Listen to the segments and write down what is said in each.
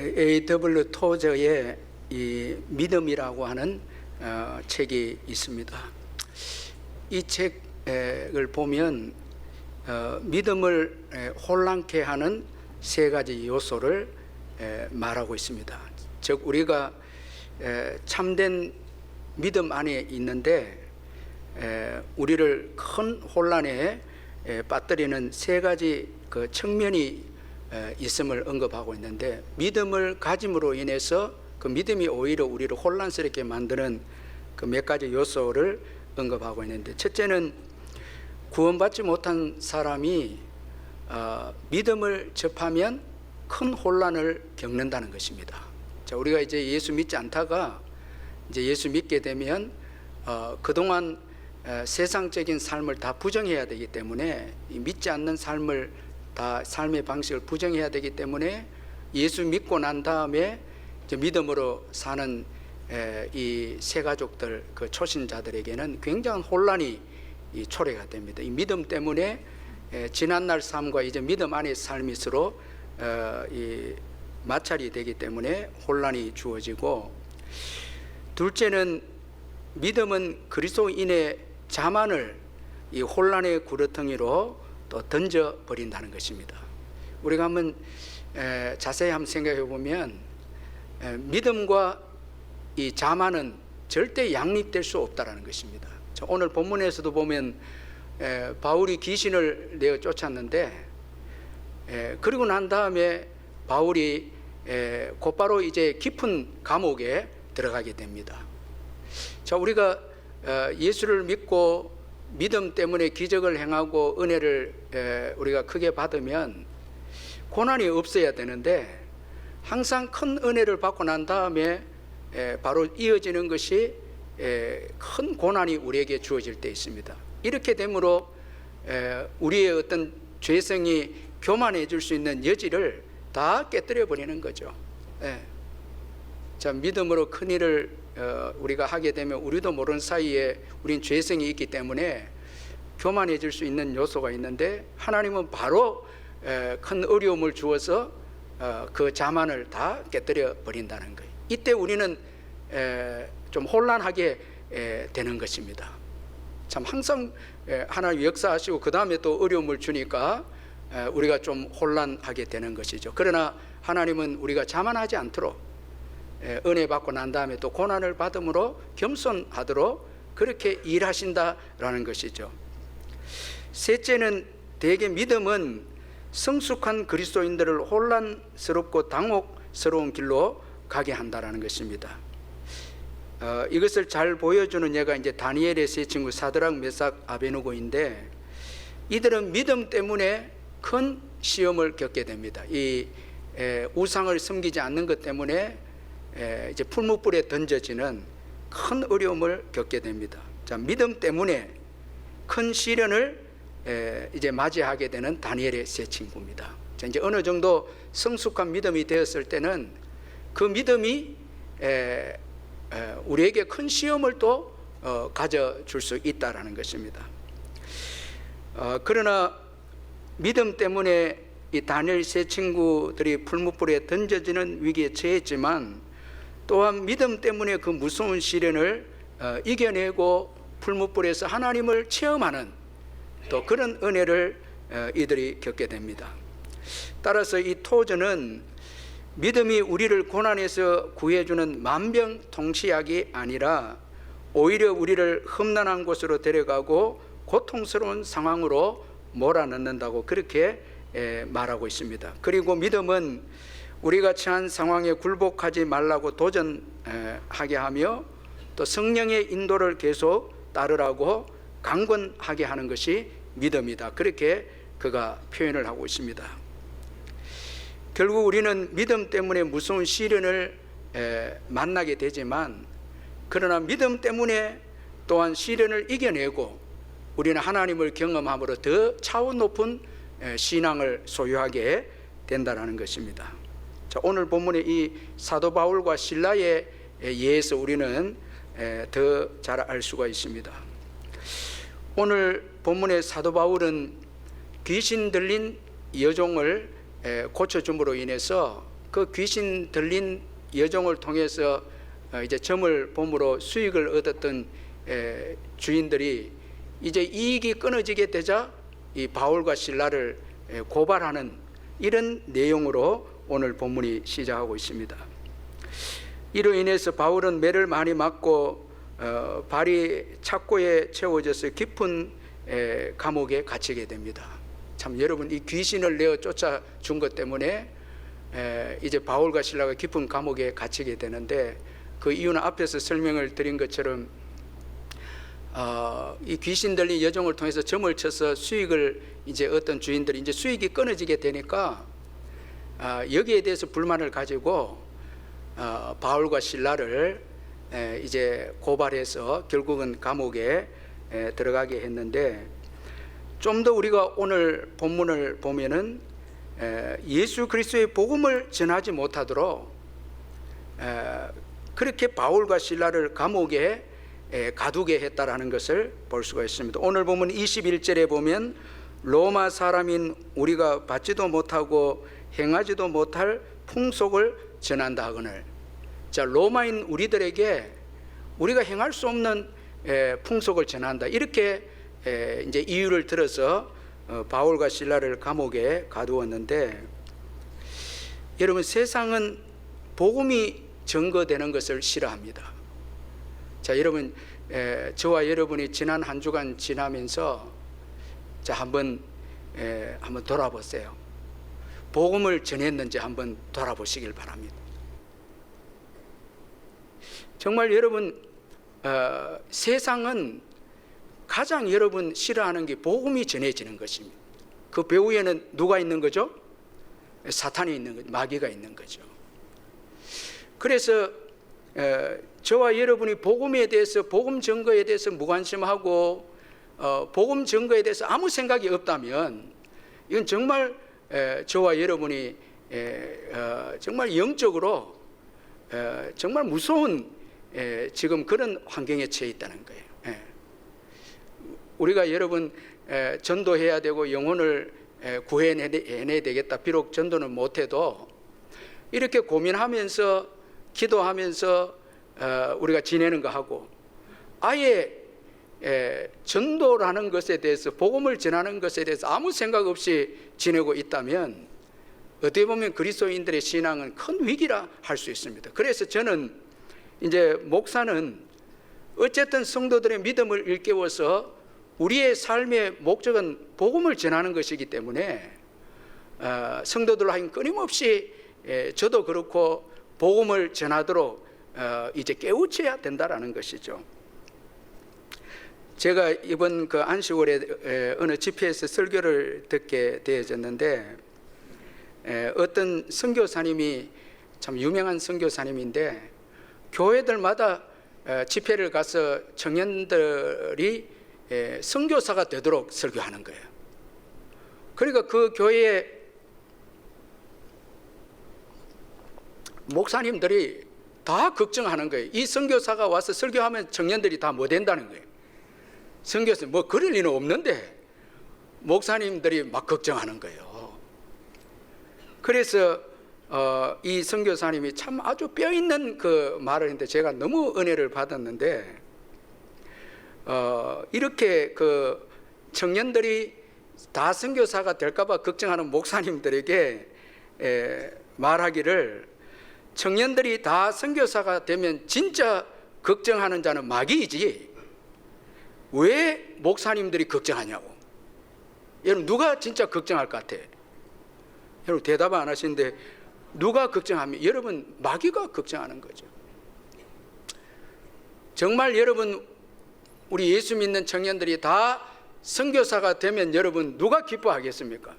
A.W. 토저의 이 믿음이라고 하는 책이 있습니다. 이 책을 보면 믿음을 혼란케 하는 세 가지 요소를 말하고 있습니다. 즉 우리가 참된 믿음 안에 있는데 우리를 큰 혼란에 빠뜨리는 세 가지 그 측면이 있음을 언급하고 있는데, 믿음을 가짐으로 인해서 그 믿음이 오히려 우리를 혼란스럽게 만드는 그 몇 가지 요소를 언급하고 있는데, 첫째는 구원받지 못한 사람이 믿음을 접하면 큰 혼란을 겪는다는 것입니다. 자, 우리가 이제 예수 믿지 않다가 이제 예수 믿게 되면 그동안 세상적인 삶을 다 부정해야 되기 때문에, 믿지 않는 삶의 방식을 부정해야 되기 때문에 예수 믿고 난 다음에 이제 믿음으로 사는 이 세 가족들, 그 초신자들에게는 굉장한 혼란이 초래가 됩니다. 이 믿음 때문에 지난날 삶과 이제 믿음 안의 삶이 서로 이 마찰이 되기 때문에 혼란이 주어지고, 둘째는 믿음은 그리스도인의 자만을 이 혼란의 구렁텅이로 또 던져버린다는 것입니다. 우리가 한번 자세히 한번 생각해 보면 믿음과 이 자만은 절대 양립될 수 없다는 것입니다. 오늘 본문에서도 보면 바울이 귀신을 내어 쫓았는데, 그리고 난 다음에 바울이 곧바로 이제 깊은 감옥에 들어가게 됩니다. 자, 우리가 예수를 믿고 믿음 때문에 기적을 행하고 은혜를 우리가 크게 받으면 고난이 없어야 되는데, 항상 큰 은혜를 받고 난 다음에 바로 이어지는 것이 큰 고난이 우리에게 주어질 때 있습니다. 이렇게 되므로 우리의 어떤 죄성이 교만해질 수 있는 여지를 다 깨뜨려 버리는 거죠. 자, 믿음으로 큰 일을 우리가 하게 되면 우리도 모르는 사이에 우린 죄성이 있기 때문에 교만해질 수 있는 요소가 있는데, 하나님은 바로 큰 어려움을 주어서 그 자만을 다 깨뜨려 버린다는 거예요. 이때 우리는 좀 혼란하게 되는 것입니다. 참 항상 하나님 역사하시고 그 다음에 또 어려움을 주니까 우리가 좀 혼란하게 되는 것이죠. 그러나 하나님은 우리가 자만하지 않도록 은혜 받고 난 다음에 또 고난을 받음으로 겸손하도록 그렇게 일하신다라는 것이죠. 셋째는 대개 믿음은 성숙한 그리스도인들을 혼란스럽고 당혹스러운 길로 가게 한다라는 것입니다. 이것을 잘 보여주는 예가 이제 다니엘의 세 친구 사드락, 메삭, 아베느고인데, 이들은 믿음 때문에 큰 시험을 겪게 됩니다. 이 우상을 섬기지 않는 것 때문에 이제 풀무불에 던져지는 큰 어려움을 겪게 됩니다. 자, 믿음 때문에 큰 시련을 이제 맞이하게 되는 다니엘의 세 친구입니다. 자, 이제 어느 정도 성숙한 믿음이 되었을 때는 그 믿음이 우리에게 큰 시험을 또 가져줄 수 있다라는 것입니다. 그러나 믿음 때문에 이 다니엘 세 친구들이 풀무불에 던져지는 위기에 처했지만, 또한 믿음 때문에 그 무서운 시련을 이겨내고 풀무불에서 하나님을 체험하는 또 그런 은혜를 이들이 겪게 됩니다. 따라서 이 토저는 믿음이 우리를 고난에서 구해주는 만병통치약이 아니라 오히려 우리를 험난한 곳으로 데려가고 고통스러운 상황으로 몰아넣는다고 그렇게 말하고 있습니다. 그리고 믿음은 우리가 처한 상황에 굴복하지 말라고 도전하게 하며 또 성령의 인도를 계속 따르라고 강권하게 하는 것이 믿음이다. 그렇게 그가 표현을 하고 있습니다. 결국 우리는 믿음 때문에 무서운 시련을 만나게 되지만, 그러나 믿음 때문에 또한 시련을 이겨내고 우리는 하나님을 경험함으로 더 차원 높은 신앙을 소유하게 된다는 것입니다. 자, 오늘 본문의 이 사도 바울과 실라의 예에서 우리는 더 잘 알 수가 있습니다. 오늘 본문의 사도 바울은 귀신 들린 여종을 고쳐줌으로 인해서 그 귀신 들린 여종을 통해서 이제 점을 봄으로 수익을 얻었던 주인들이 이제 이익이 끊어지게 되자 이 바울과 실라를 고발하는 이런 내용으로 오늘 본문이 시작하고 있습니다. 이로 인해서 바울은 매를 많이 맞고 발이 착고에 채워져서 깊은 감옥에 갇히게 됩니다. 참 여러분, 이 귀신을 내어 쫓아준 것 때문에 이제 바울과 실라가 깊은 감옥에 갇히게 되는데, 그 이유는 앞에서 설명을 드린 것처럼 이 귀신 들린 여종을 통해서 점을 쳐서 수익을 이제 어떤 주인들이 이제 수익이 끊어지게 되니까 여기에 대해서 불만을 가지고 바울과 실라를 이제 고발해서 결국은 감옥에 들어가게 했는데, 좀 더 우리가 오늘 본문을 보면은 예수 그리스도의 복음을 전하지 못하도록 그렇게 바울과 실라를 감옥에 가두게 했다라는 것을 볼 수가 있습니다. 오늘 보면 21절에 보면 로마 사람인 우리가 받지도 못하고 행하지도 못할 풍속을 전한다 하거늘. 자, 로마인 우리들에게 우리가 행할 수 없는 풍속을 전한다, 이렇게 이제 이유를 들어서 바울과 실라를 감옥에 가두었는데, 여러분, 세상은 복음이 증거되는 것을 싫어합니다. 자, 여러분, 저와 여러분이 지난 한 주간 지나면서 자 한번 돌아보세요. 복음을 전했는지 한번 돌아보시길 바랍니다. 정말 여러분, 세상은 가장 여러분 싫어하는 게 복음이 전해지는 것입니다. 그 배후에는 누가 있는 거죠? 사탄이 있는 거죠. 마귀가 있는 거죠. 그래서 저와 여러분이 복음에 대해서, 복음 증거에 대해서 무관심하고 복음 증거에 대해서 아무 생각이 없다면, 이건 정말 저와 여러분이 정말 영적으로 정말 무서운 지금 그런 환경에 처해 있다는 거예요. 우리가 여러분 전도해야 되고 영혼을 구해내야 되겠다, 비록 전도는 못해도 이렇게 고민하면서 기도하면서 우리가 지내는 거 하고, 아예 전도라는 것에 대해서, 복음을 전하는 것에 대해서 아무 생각 없이 지내고 있다면 어떻게 보면 그리스도인들의 신앙은 큰 위기라 할 수 있습니다. 그래서 저는 이제 목사는 어쨌든 성도들의 믿음을 일깨워서 우리의 삶의 목적은 복음을 전하는 것이기 때문에 성도들로 하여금 끊임없이 저도 그렇고 복음을 전하도록 이제 깨우쳐야 된다라는 것이죠. 제가 이번 그 안식월에 어느 집회에서 설교를 듣게 되어졌는데, 어떤 선교사님이, 참 유명한 선교사님인데, 교회들마다 집회를 가서 청년들이 선교사가 되도록 설교하는 거예요. 그러니까 그 교회에 목사님들이 다 걱정하는 거예요. 이 선교사가 와서 설교하면 청년들이 다 뭐 된다는 거예요. 선교사 뭐 그럴 리는 없는데 목사님들이 막 걱정하는 거예요. 그래서 이 선교사님이 참 아주 뼈 있는 그 말을 했는데, 제가 너무 은혜를 받았는데, 이렇게 그 청년들이 다 선교사가 될까봐 걱정하는 목사님들에게 말하기를, 청년들이 다 선교사가 되면 진짜 걱정하는 자는 마귀이지 왜 목사님들이 걱정하냐고. 여러분, 누가 진짜 걱정할 것 같아? 여러분 대답 안 하시는데 누가 걱정하면, 여러분 마귀가 걱정하는 거죠. 정말 여러분, 우리 예수 믿는 청년들이 다 선교사가 되면 여러분 누가 기뻐하겠습니까?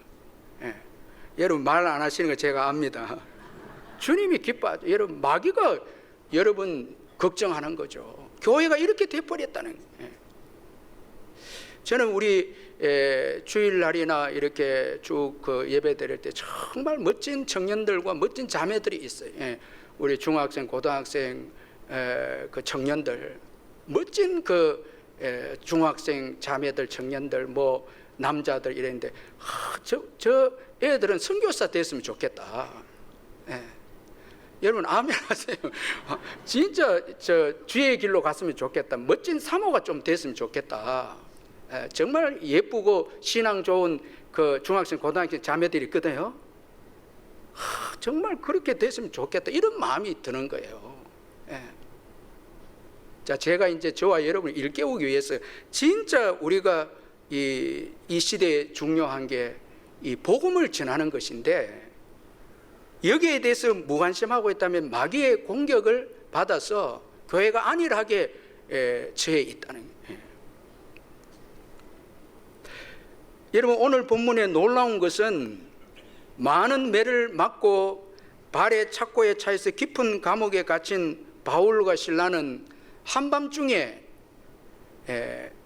여러분 말 안 하시는 거 제가 압니다. 주님이 기뻐하죠. 여러분 마귀가 여러분 걱정하는 거죠. 교회가 이렇게 돼버렸다는 거예요. 저는 우리 주일날이나 이렇게 쭉 그 예배 드릴 때 정말 멋진 청년들과 멋진 자매들이 있어요. 우리 중학생, 고등학생 그 청년들, 멋진 그 중학생 자매들, 청년들, 뭐 남자들 이랬는데, 저 애들은 선교사 됐으면 좋겠다. 여러분 아멘 하세요. 진짜 저 주의 길로 갔으면 좋겠다. 멋진 사모가 좀 됐으면 좋겠다. 정말 예쁘고 신앙 좋은 그 중학생 고등학생 자매들이 있거든요. 정말 그렇게 됐으면 좋겠다, 이런 마음이 드는 거예요. 자, 제가 이제 저와 여러분을 일깨우기 위해서 진짜 우리가 이 시대에 중요한 게 이 복음을 전하는 것인데, 여기에 대해서 무관심하고 있다면 마귀의 공격을 받아서 교회가 안일하게 처해 있다는 거예요. 여러분, 오늘 본문에 놀라운 것은 많은 매를 맞고 발에 착고에 차여서 깊은 감옥에 갇힌 바울과 실라는 한밤중에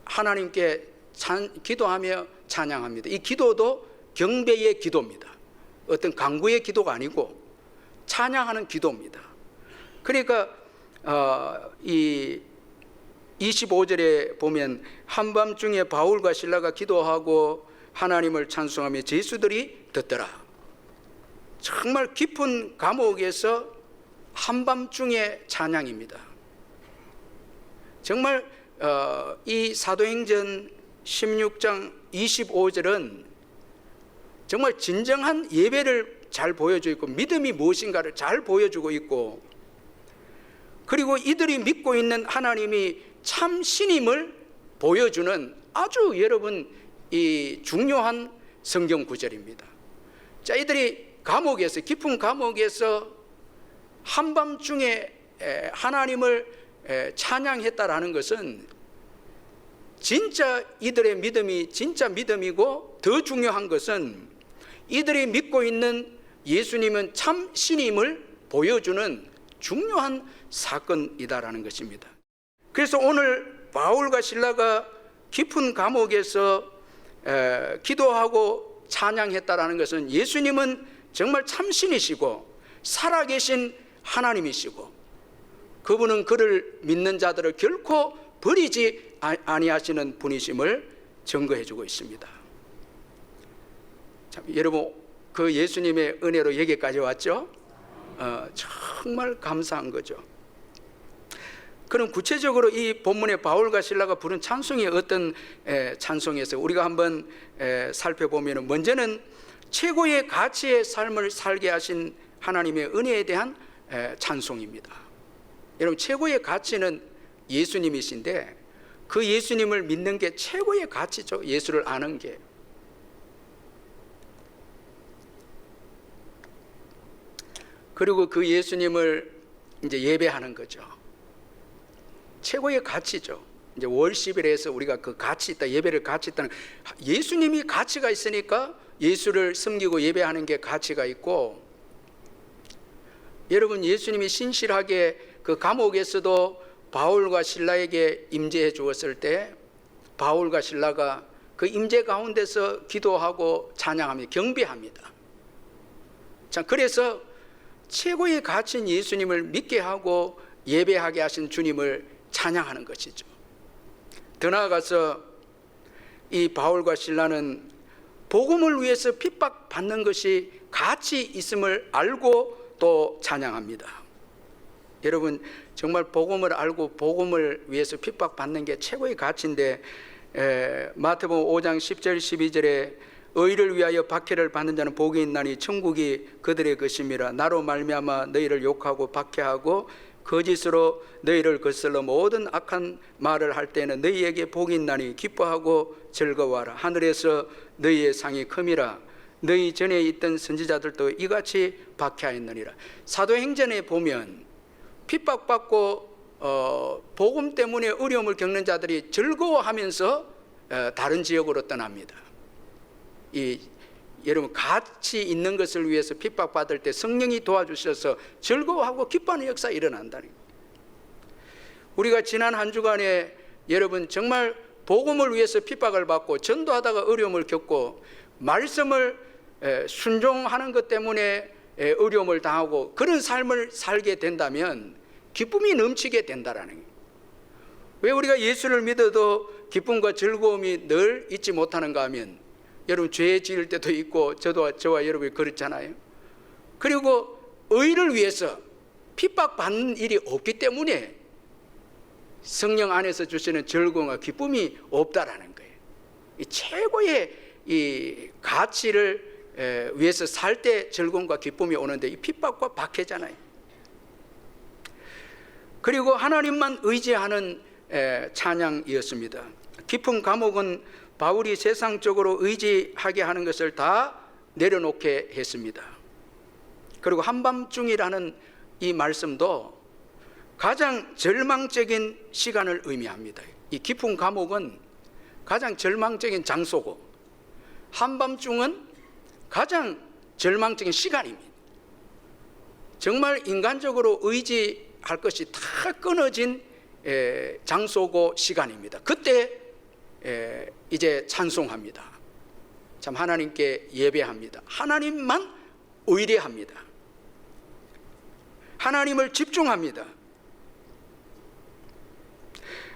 하나님께 기도하며 찬양합니다. 이 기도도 경배의 기도입니다. 어떤 강구의 기도가 아니고 찬양하는 기도입니다. 그러니까 이 25절에 보면 한밤중에 바울과 실라가 기도하고 하나님을 찬송하며 제수들이 듣더라. 정말 깊은 감옥에서 한밤중에 찬양입니다. 정말 이 사도행전 16장 25절은 정말 진정한 예배를 잘 보여주고 있고 믿음이 무엇인가를 잘 보여주고 있고, 그리고 이들이 믿고 있는 하나님이 참 신임을 보여주는 아주 여러분 이 중요한 성경 구절입니다. 자, 이들이 감옥에서, 깊은 감옥에서 한밤중에 하나님을 찬양했다라는 것은 진짜 이들의 믿음이 진짜 믿음이고, 더 중요한 것은 이들이 믿고 있는 예수님은 참 신임을 보여주는 중요한 사건이다라는 것입니다. 그래서 오늘 바울과 실라가 깊은 감옥에서 기도하고 찬양했다라는 것은 예수님은 정말 참신이시고 살아계신 하나님이시고, 그분은 그를 믿는 자들을 결코 버리지 아니하시는 분이심을 증거해주고 있습니다. 참, 여러분, 그 예수님의 은혜로 여기까지 왔죠? 정말 감사한 거죠. 그럼 구체적으로 이 본문의 바울과 실라가 부른 찬송이 어떤 찬송이었어요? 우리가 한번 살펴보면, 먼저는 최고의 가치의 삶을 살게 하신 하나님의 은혜에 대한 찬송입니다. 여러분, 최고의 가치는 예수님이신데 그 예수님을 믿는 게 최고의 가치죠. 예수를 아는 게. 그리고 그 예수님을 이제 예배하는 거죠. 최고의 가치죠. 이제 월십일에서 우리가 그 가치 있다, 예배를 가치 있다는, 예수님이 가치가 있으니까 예수를 섬기고 예배하는 게 가치가 있고, 여러분, 예수님이 신실하게 그 감옥에서도 바울과 실라에게 임재해 주었을 때 바울과 실라가 그 임재 가운데서 기도하고 찬양하며 경배합니다. 자, 그래서 최고의 가치인 예수님을 믿게 하고 예배하게 하신 주님을 찬양하는 것이죠. 더 나아가서 이 바울과 실라는 복음을 위해서 핍박받는 것이 가치 있음을 알고 또 찬양합니다. 여러분, 정말 복음을 알고 복음을 위해서 핍박받는 게 최고의 가치인데, 마태복음 5장 10절 12절에 의를 위하여 박해를 받는 자는 복이 있나니 천국이 그들의 것임이라. 나로 말미암아 너희를 욕하고 박해하고 거짓으로 너희를 거슬러 모든 악한 말을 할 때는 너희에게 복이 있나니 기뻐하고 즐거워하라. 하늘에서 너희의 상이 큼이라. 너희 전에 있던 선지자들도 이같이 박해하였느니라. 사도행전에 보면 핍박받고 복음 때문에 어려움을 겪는 자들이 즐거워하면서 다른 지역으로 떠납니다. 여러분, 가치 있는 것을 위해서 핍박받을 때 성령이 도와주셔서 즐거워하고 기뻐하는 역사가 일어난다는 거예요. 우리가 지난 한 주간에 여러분 정말 복음을 위해서 핍박을 받고 전도하다가 어려움을 겪고 말씀을 순종하는 것 때문에 어려움을 당하고 그런 삶을 살게 된다면 기쁨이 넘치게 된다라는 거예요. 왜 우리가 예수를 믿어도 기쁨과 즐거움이 늘 잊지 못하는가 하면, 여러분, 죄 지을 때도 있고 저와 여러분이 그렇잖아요. 그리고 의를 위해서 핍박받는 일이 없기 때문에 성령 안에서 주시는 즐거움과 기쁨이 없다라는 거예요. 이 최고의 이 가치를 위해서 살 때 즐거움과 기쁨이 오는데 이 핍박과 박해잖아요. 그리고 하나님만 의지하는 찬양이었습니다. 깊은 감옥은 바울이 세상적으로 의지하게 하는 것을 다 내려놓게 했습니다. 그리고 한밤중이라는 이 말씀도 가장 절망적인 시간을 의미합니다. 이 깊은 감옥은 가장 절망적인 장소고 한밤중은 가장 절망적인 시간입니다. 정말 인간적으로 의지할 것이 다 끊어진 장소고 시간입니다. 그때 이제 찬송합니다. 참 하나님께 예배합니다. 하나님만 의뢰합니다. 하나님을 집중합니다.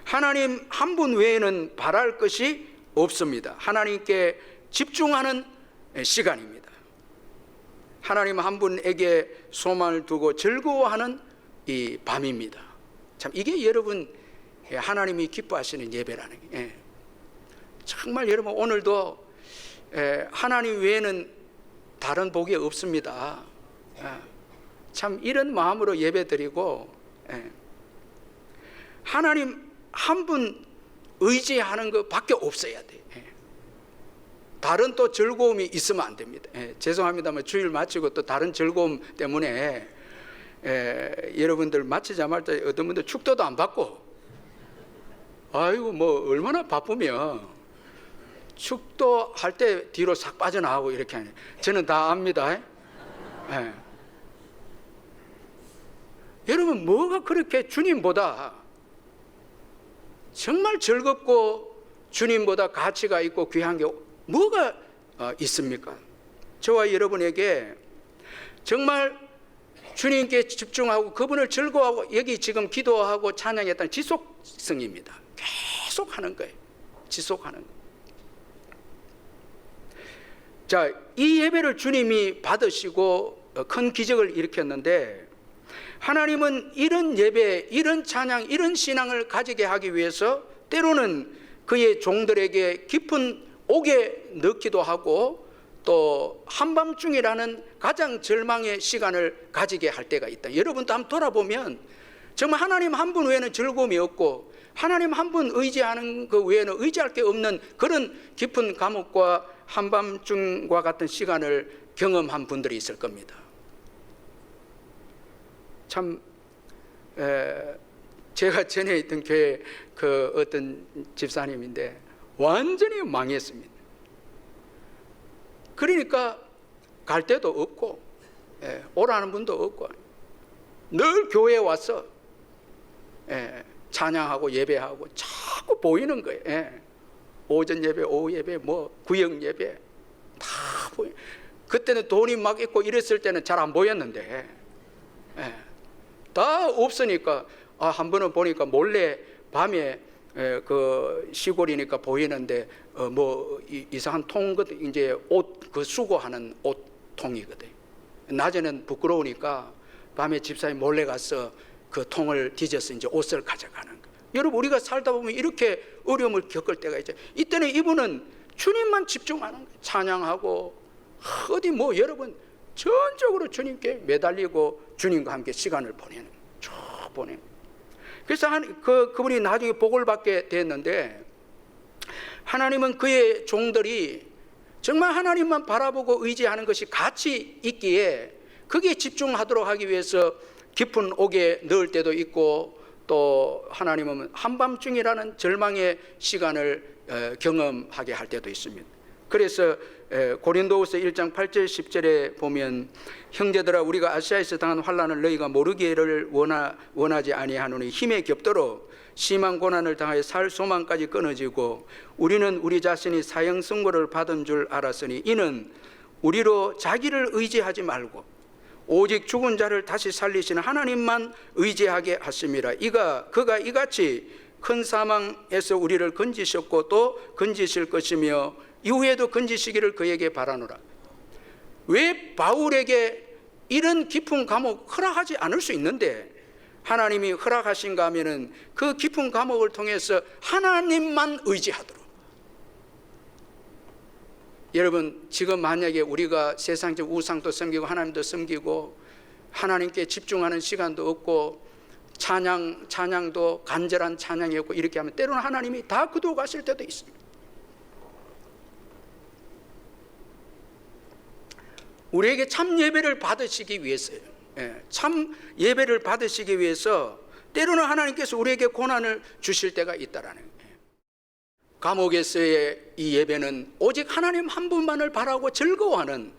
하나님 한 분 외에는 바랄 것이 없습니다. 하나님께 집중하는 시간입니다. 하나님 한 분에게 소망을 두고 즐거워하는 이 밤입니다. 참 이게 여러분 하나님이 기뻐하시는 예배라는 게 정말 여러분 오늘도 하나님 외에는 다른 복이 없습니다. 참 이런 마음으로 예배드리고 하나님 한 분 의지하는 것밖에 없어야 돼. 다른 또 즐거움이 있으면 안 됩니다. 죄송합니다만 주일 마치고 또 다른 즐거움 때문에 여러분들 마치자마자 어떤 분들 축도도 안 받고 아이고 뭐 얼마나 바쁘면 축도 할 때 뒤로 싹 빠져나가고 이렇게 하네. 저는 다 압니다. 여러분 뭐가 그렇게 주님보다 정말 즐겁고 주님보다 가치가 있고 귀한 게 뭐가 있습니까? 저와 여러분에게 정말 주님께 집중하고 그분을 즐거워하고 여기 지금 기도하고 찬양했다는 지속성입니다. 계속 하는 거예요. 지속하는 거예요. 자, 이 예배를 주님이 받으시고 큰 기적을 일으켰는데 하나님은 이런 예배, 이런 찬양, 이런 신앙을 가지게 하기 위해서 때로는 그의 종들에게 깊은 옥에 넣기도 하고 또 한밤중이라는 가장 절망의 시간을 가지게 할 때가 있다. 여러분도 한번 돌아보면 정말 하나님 한 분 외에는 즐거움이 없고 하나님 한 분 의지하는 그 외에는 의지할 게 없는 그런 깊은 감옥과 한밤중과 같은 시간을 경험한 분들이 있을 겁니다. 참 제가 전에 있던 교회 그 어떤 집사님인데 완전히 망했습니다. 그러니까 갈 데도 없고 오라는 분도 없고 늘 교회에 와서 찬양하고 예배하고 자꾸 보이는 거예요. 오전 예배, 오후 예배, 뭐 구역 예배 다 보여. 그때는 돈이 막 있고 이랬을 때는 잘 안 보였는데 다 없으니까 한 번은 보니까 몰래 밤에 그 시골이니까 보이는데 뭐 이상한 통 이제 옷 그 수거하는 옷통이거든. 낮에는 부끄러우니까 밤에 집사님 몰래 가서 그 통을 뒤져서 이제 옷을 가져가는 거. 여러분 우리가 살다 보면 이렇게 어려움을 겪을 때가 있죠. 이때는 이분은 주님만 집중하는 거예요. 찬양하고 어디 뭐 여러분 전적으로 주님께 매달리고 주님과 함께 시간을 보내는 쭉 보내는. 그래서 그분이 나중에 복을 받게 됐는데 하나님은 그의 종들이 정말 하나님만 바라보고 의지하는 것이 가치 있기에 거기에 집중하도록 하기 위해서 깊은 옥에 넣을 때도 있고 또 하나님은 한밤중이라는 절망의 시간을 경험하게 할 때도 있습니다. 그래서 고린도후서 1장 8절 10절에 보면 형제들아 우리가 아시아에서 당한 환난을 너희가 모르기를 원하지 아니하노니 힘에 겹도록 심한 고난을 당하여 살 소망까지 끊어지고 우리는 우리 자신이 사형 선고를 받은 줄 알았으니 이는 우리로 자기를 의지하지 말고 오직 죽은 자를 다시 살리시는 하나님만 의지하게 하심이라. 그가 이같이 큰 사망에서 우리를 건지셨고 또 건지실 것이며 이후에도 건지시기를 그에게 바라노라. 왜 바울에게 이런 깊은 감옥 허락하지 않을 수 있는데 하나님이 허락하신가 하면은 그 깊은 감옥을 통해서 하나님만 의지하도록. 여러분, 지금 만약에 우리가 세상적 우상도 섬기고 하나님도 섬기고 하나님께 집중하는 시간도 없고 찬양도 간절한 찬양이 없고 이렇게 하면 때로는 하나님이 다 그도 가실 때도 있습니다. 우리에게 참 예배를 받으시기 위해서요. 참 예배를 받으시기 위해서 때로는 하나님께서 우리에게 고난을 주실 때가 있다라는 거예요. 감옥에서의 이 예배는 오직 하나님 한 분만을 바라고 즐거워하는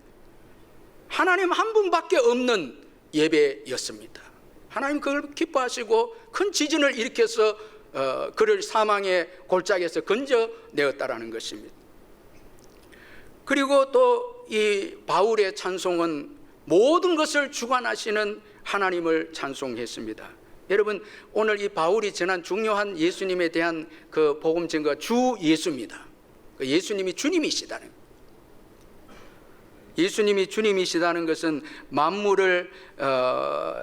하나님 한 분밖에 없는 예배였습니다. 하나님 그걸 기뻐하시고 큰 지진을 일으켜서 그를 사망의 골짜기에서 건져내었다라는 것입니다. 그리고 또 이 바울의 찬송은 모든 것을 주관하시는 하나님을 찬송했습니다. 여러분, 오늘 이 바울이 전한 중요한 예수님에 대한 그 복음 증거 주 예수입니다. 예수님이 주님이시다는, 예수님이 주님이시다는 것은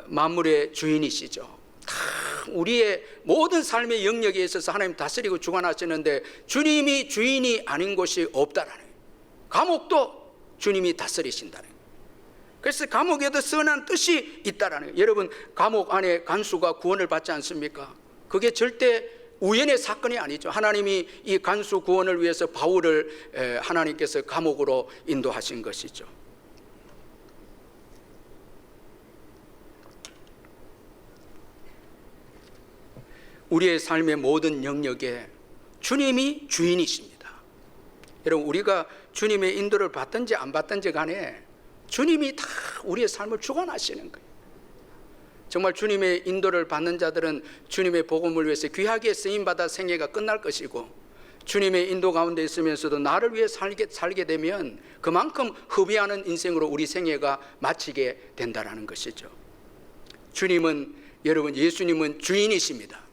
만물의 주인이시죠. 다 우리의 모든 삶의 영역에 있어서 하나님 다스리고 주관하시는데 주님이 주인이 아닌 곳이 없다라는 거예요. 감옥도 주님이 다스리신다는 거예요. 그래서 감옥에도 선한 뜻이 있다라는 거예요. 여러분, 감옥 안에 간수가 구원을 받지 않습니까? 그게 절대 우연의 사건이 아니죠. 하나님이 이 간수 구원을 위해서 바울을 하나님께서 감옥으로 인도하신 것이죠. 우리의 삶의 모든 영역에 주님이 주인이십니다. 여러분, 우리가 주님의 인도를 받든지 안 받든지 간에 주님이 다 우리의 삶을 주관하시는 거예요. 정말 주님의 인도를 받는 자들은 주님의 복음을 위해서 귀하게 쓰임받아 생애가 끝날 것이고, 주님의 인도 가운데 있으면서도 나를 위해 살게 되면 그만큼 허비하는 인생으로 우리 생애가 마치게 된다는 것이죠. 주님은, 여러분, 예수님은 주인이십니다.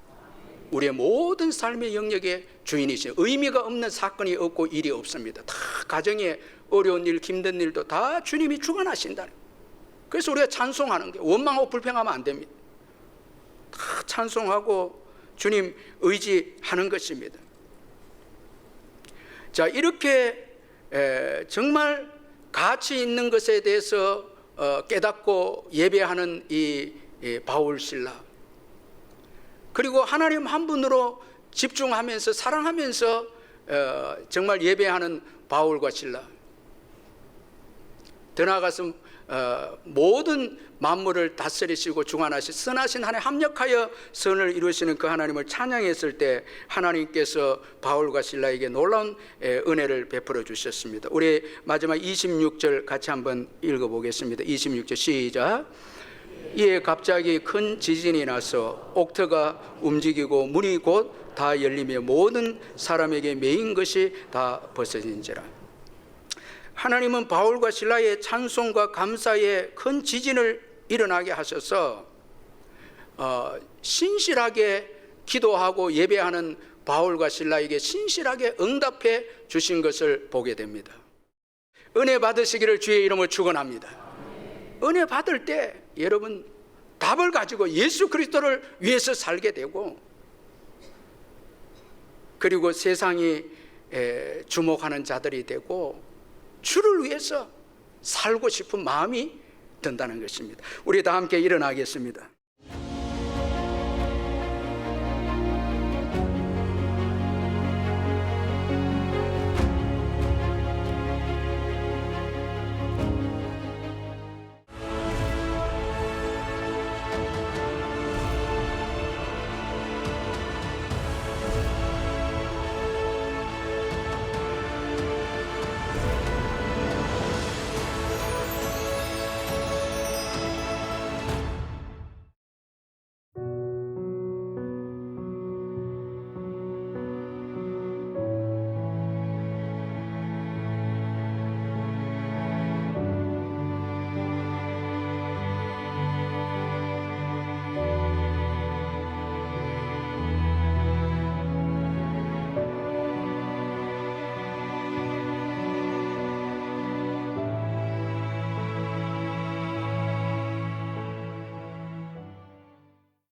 우리의 모든 삶의 영역에 주인이시죠. 의미가 없는 사건이 없고 일이 없습니다. 다 가정에 어려운 일, 힘든 일도 다 주님이 주관하신다는 거예요. 그래서 우리가 찬송하는 게, 원망하고 불평하면 안 됩니다. 다 찬송하고 주님 의지하는 것입니다. 자, 이렇게 정말 가치 있는 것에 대해서 깨닫고 예배하는 이 바울 신라, 그리고 하나님 한 분으로 집중하면서 사랑하면서 정말 예배하는 바울과 실라, 더 나아가서 모든 만물을 다스리시고 주관하시 선하신 하나님, 합력하여 선을 이루시는 그 하나님을 찬양했을 때 하나님께서 바울과 실라에게 놀라운 은혜를 베풀어 주셨습니다. 우리 마지막 26절 같이 한번 읽어보겠습니다. 26절 시작. 이에 갑자기 큰 지진이 나서 옥터가 움직이고 문이 곧 다 열리며 모든 사람에게 매인 것이 다 벗어진지라. 하나님은 바울과 실라의 찬송과 감사에 큰 지진을 일어나게 하셔서 신실하게 기도하고 예배하는 바울과 실라에게 신실하게 응답해 주신 것을 보게 됩니다. 은혜 받으시기를 주의 이름으로 축원합니다. 은혜 받을 때 여러분 답을 가지고 예수 그리스도를 위해서 살게 되고, 그리고 세상이 주목하는 자들이 되고 주를 위해서 살고 싶은 마음이 든다는 것입니다. 우리 다 함께 일어나겠습니다.